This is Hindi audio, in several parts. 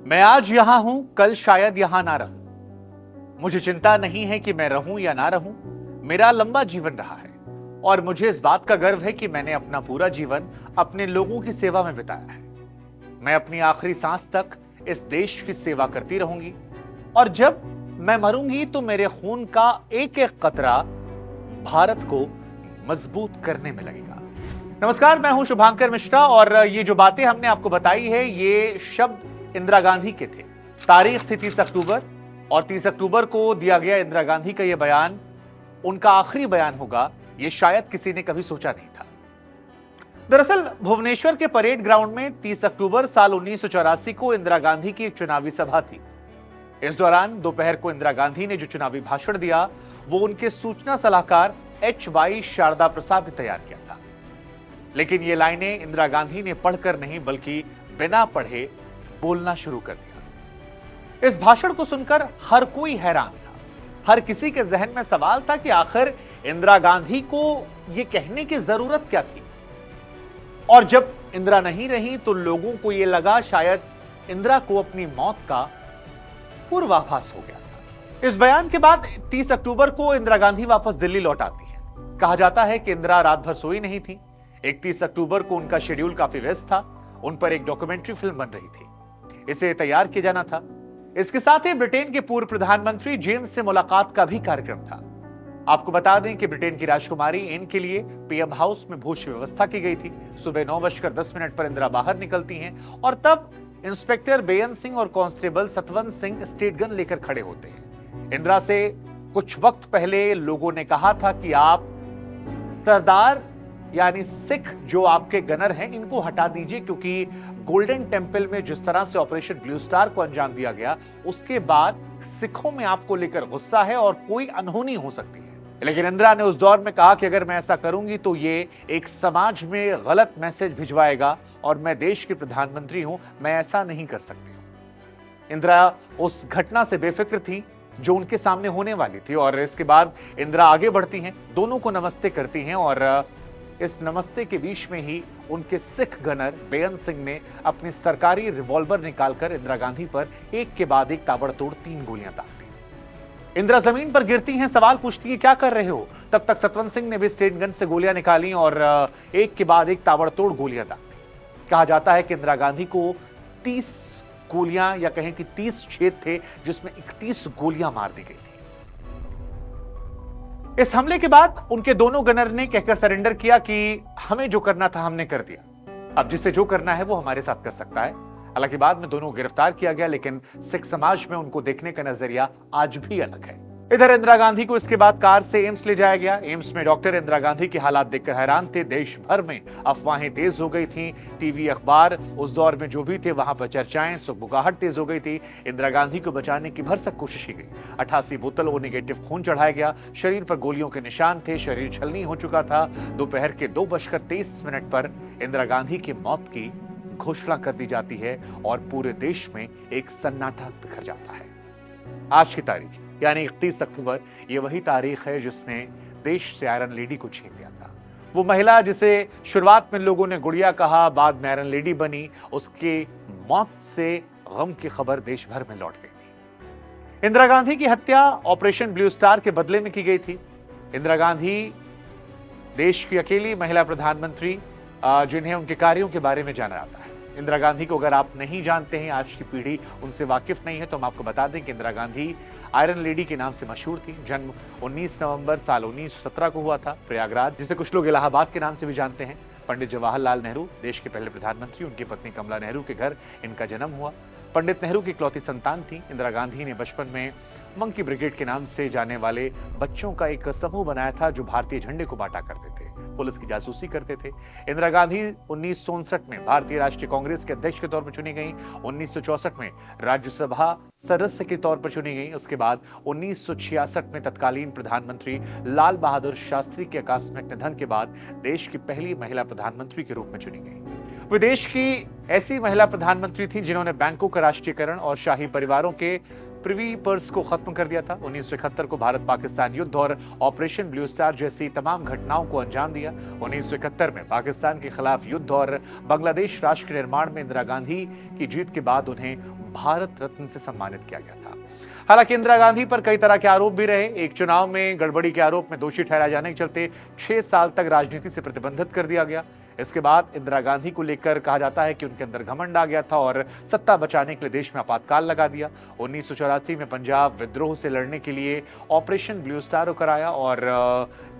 मैं आज यहां हूं, कल शायद यहां ना रहूं। मुझे चिंता नहीं है कि मैं रहूं या ना रहूं। मेरा लंबा जीवन रहा है और मुझे इस बात का गर्व है कि मैंने अपना पूरा जीवन अपने लोगों की सेवा में बिताया है। मैं अपनी आखिरी सांस तक इस देश की सेवा करती रहूंगी और जब मैं मरूंगी तो मेरे खून का एक एक कतरा भारत को मजबूत करने में लगेगा। नमस्कार, मैं हूं शुभांकर मिश्रा और ये जो बातें हमने आपको बताई है ये शब्द इंदिरा गांधी के थे। तारीख थी 30 अक्टूबर और 30 अक्टूबर को दिया गया इंदिरा गांधी का यह बयान उनका आखिरी बयान होगा, ये शायद किसी ने कभी सोचा नहीं था। दरअसल भुवनेश्वर के परेड ग्राउंड में 30 अक्टूबर साल 1984 को इंदिरा गांधी की एक चुनावी सभा थी। इस दौरान दोपहर को इंदिरा गांधी ने जो चुनावी भाषण दिया वो उनके सूचना सलाहकार HY शारदा प्रसाद ने तैयार किया था। लेकिन ये लाइनें इंदिरा गांधी ने पढ़कर नहीं बल्कि बिना पढ़े बोलना शुरू कर दिया। इस भाषण को सुनकर हर कोई हैरान था। हर किसी के जहन में सवाल था कि आखिर इंदिरा गांधी को यह कहने की जरूरत क्या थी। और जब इंदिरा नहीं रही तो लोगों को यह लगा शायद इंदिरा को अपनी मौत का पूर्वाभास हो गया था। इस बयान के बाद 30 अक्टूबर को इंदिरा गांधी वापस दिल्ली लौट आती है। कहा जाता है कि इंदिरा रात भर सोई नहीं थी। 31 अक्टूबर को उनका शेड्यूल काफी व्यस्त था। उन पर एक डॉक्यूमेंट्री फिल्म बन रही थी, इसे तैयार किया जाना था। इसके साथ ही ब्रिटेन के पूर्व प्रधानमंत्री जेम्स से मुलाकात का भी कार्यक्रम था। आपको बता दें कि ब्रिटेन की राजकुमारी एन के लिए PM हाउस में भोज की व्यवस्था की गई थी। सुबह 9:10 पर इंदिरा बाहर निकलती हैं और तब इंस्पेक्टर बेअंत सिंह और constable Satwant Singh state gun लेकर खड़े होते हैं। इंदिरा से कुछ वक्त पहले लोगों ने कहा था कि आप सरदार यानी सिख जो आपके गनर हैं इनको हटा दीजिए, क्योंकि गोल्डन टेंपल में जिस तरह से ऑपरेशन ब्लू स्टार को अंजाम दिया गया उसके बाद सिखों में आपको लेकर गुस्सा है और कोई अनहोनी हो सकती है। लेकिन इंदिरा ने उस दौर में कहा कि अगर मैं ऐसा करूंगी तो ये एक समाज में गलत मैसेज भिजवाएगा और मैं देश के प्रधानमंत्री हूं, मैं ऐसा नहीं कर सकती हूं। इंदिरा उस घटना से बेफिक्र थी जो उनके सामने होने वाली थी और इसके बाद इंदिरा आगे बढ़ती हैं, दोनों को नमस्ते करती हैं और इस नमस्ते के बीच में ही उनके सिख गनर बेअंत सिंह ने अपनी सरकारी रिवॉल्वर निकालकर इंदिरा गांधी पर एक के बाद एक ताबड़तोड़ 3 गोलियां दाग दी। इंदिरा जमीन पर गिरती हैं, सवाल पूछती है क्या कर रहे हो। तब तक सतवंत सिंह ने भी स्टेट गन से गोलियां निकाली और एक के बाद एक ताबड़तोड़ गोलियां दाग दी। कहा जाता है कि इंदिरा गांधी को 30 गोलियां या कहें कि 30 छेद थे जिसमें 31 गोलियां मार दी गई थी। इस हमले के बाद उनके दोनों गनर ने कहकर सरेंडर किया कि हमें जो करना था हमने कर दिया, अब जिसे जो करना है वो हमारे साथ कर सकता है। हालांकि बाद में दोनों गिरफ्तार किया गया, लेकिन सिख समाज में उनको देखने का नजरिया आज भी अलग है। इधर इंदिरा गांधी को इसके बाद कार से एम्स ले जाया गया। एम्स में डॉक्टर इंदिरा गांधी के हालात देखकर हैरान थे। देश भर में अफवाहें तेज हो गई थीं। टीवी, अखबार, उस दौर में जो भी थे वहां पर चर्चाएं, सुगबुगाहट तेज हो गई थी। इंदिरा गांधी को बचाने की भरसक कोशिश की गई। 88 बोतल ओ नेगेटिव खून चढ़ाया गया। शरीर पर गोलियों के निशान थे, शरीर छलनी हो चुका था। दोपहर के 2:23 पर इंदिरा गांधी की मौत की घोषणा कर दी जाती है और पूरे देश में एक सन्नाटा बिखर जाता है। आज की तारीख यानी 31 अक्टूबर, ये वही तारीख है जिसने देश से आयरन लेडी को छीन लिया था। वो महिला जिसे शुरुआत में लोगों ने गुड़िया कहा, बाद में आयरन लेडी बनी, उसकी मौत से गम की खबर देश भर में लौट गई थी। इंदिरा गांधी की हत्या ऑपरेशन ब्लू स्टार के बदले में की गई थी। इंदिरा गांधी देश की अकेली महिला प्रधानमंत्री जिन्हें उनके कार्यों के बारे में जाना जाता है। इंदिरा गांधी को अगर आप नहीं जानते हैं, आज की पीढ़ी उनसे वाकिफ नहीं है, तो हम आपको बता दें कि इंदिरा गांधी आयरन लेडी के नाम से मशहूर थी। जन्म 19 नवंबर साल 1917 को हुआ था प्रयागराज, जिसे कुछ लोग इलाहाबाद के नाम से भी जानते हैं। पंडित जवाहरलाल नेहरू देश के पहले प्रधानमंत्री, उनकी पत्नी कमला नेहरू के घर इनका जन्म हुआ। पंडित नेहरू की इकलौती संतान थी। इंदिरा गांधी ने बचपन में मंकी ब्रिगेड के नाम से जाने वाले बच्चों का एक समूह बनाया था जो भारतीय झंडे को बांटा करते थे, पुलिस की जासूसी करते थे। इंदिरा गांधी 1964 में भारतीय राष्ट्रीय कांग्रेस के अध्यक्ष के तौर पर चुनी गई। 1964 में राज्यसभा सदस्य के तौर पर चुनी गई। उसके बाद 1966 में तत्कालीन प्रधानमंत्री लाल बहादुर शास्त्री के आकस्मिक निधन के बाद देश की पहली महिला प्रधानमंत्री के रूप में चुनी गई। विदेश की ऐसी महिला प्रधानमंत्री थी जिन्होंने बैंकों का राष्ट्रीयकरण और शाही परिवारों के प्रिवी पर्स को खत्म कर दिया था। 1971 को भारत पाकिस्तान युद्ध और ऑपरेशन ब्लू स्टार जैसी तमाम घटनाओं को अंजाम दिया। 1971 में पाकिस्तान के खिलाफ युद्ध और बांग्लादेश राष्ट्र के निर्माण में इंदिरा गांधी की जीत के बाद उन्हें भारत रत्न से सम्मानित किया गया था। हालांकि इंदिरा गांधी पर कई तरह के आरोप भी रहे। एक चुनाव में गड़बड़ी के आरोप में दोषी ठहराए जाने के चलते 6 साल तक राजनीति से प्रतिबंधित कर दिया गया। इसके बाद इंदिरा गांधी को लेकर कहा जाता है कि उनके अंदर घमंड आ गया था और सत्ता बचाने के लिए देश में आपातकाल लगा दिया। 1984 में पंजाब विद्रोह से लड़ने के लिए ऑपरेशन ब्लू स्टार कराया और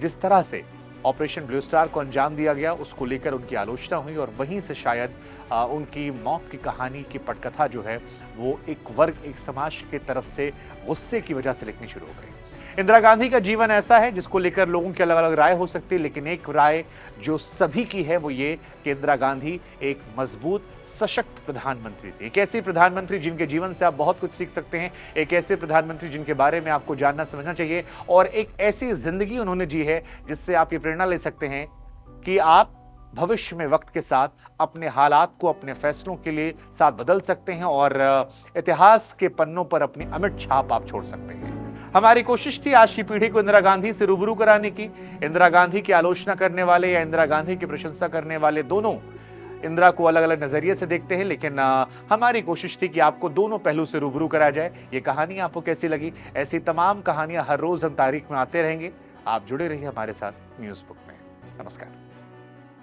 जिस तरह से ऑपरेशन ब्लू स्टार को अंजाम दिया गया उसको लेकर उनकी आलोचना हुई और वहीं से शायद उनकी मौत की कहानी की पटकथा जो है वो एक वर्ग, एक समाज की तरफ से गुस्से की वजह से लिखनी शुरू हो गई। इंदिरा गांधी का जीवन ऐसा है जिसको लेकर लोगों की अलग अलग राय हो सकती है, लेकिन एक राय जो सभी की है वो ये कि इंदिरा गांधी एक मजबूत सशक्त प्रधानमंत्री थी। एक ऐसे प्रधानमंत्री जिनके जीवन से आप बहुत कुछ सीख सकते हैं, एक ऐसे प्रधानमंत्री जिनके बारे में आपको जानना समझना चाहिए और एक ऐसी जिंदगी उन्होंने जी है जिससे आप ये प्रेरणा ले सकते हैं कि आप भविष्य में वक्त के साथ अपने हालात को अपने फैसलों के लिए साथ बदल सकते हैं और इतिहास के पन्नों पर अपनी अमिट छाप आप छोड़ सकते हैं। हमारी कोशिश थी आज की पीढ़ी को इंदिरा गांधी से रूबरू कराने की। इंदिरा गांधी की आलोचना करने वाले या इंदिरा गांधी की प्रशंसा करने वाले दोनों इंदिरा को अलग अलग नजरिए से देखते हैं, लेकिन हमारी कोशिश थी कि आपको दोनों पहलू से रूबरू कराया जाए। ये कहानी आपको कैसी लगी? ऐसी तमाम कहानियां हर रोज हम तारीख में आते रहेंगे। आप जुड़े रहिए हमारे साथ न्यूज़ बुक में। नमस्कार।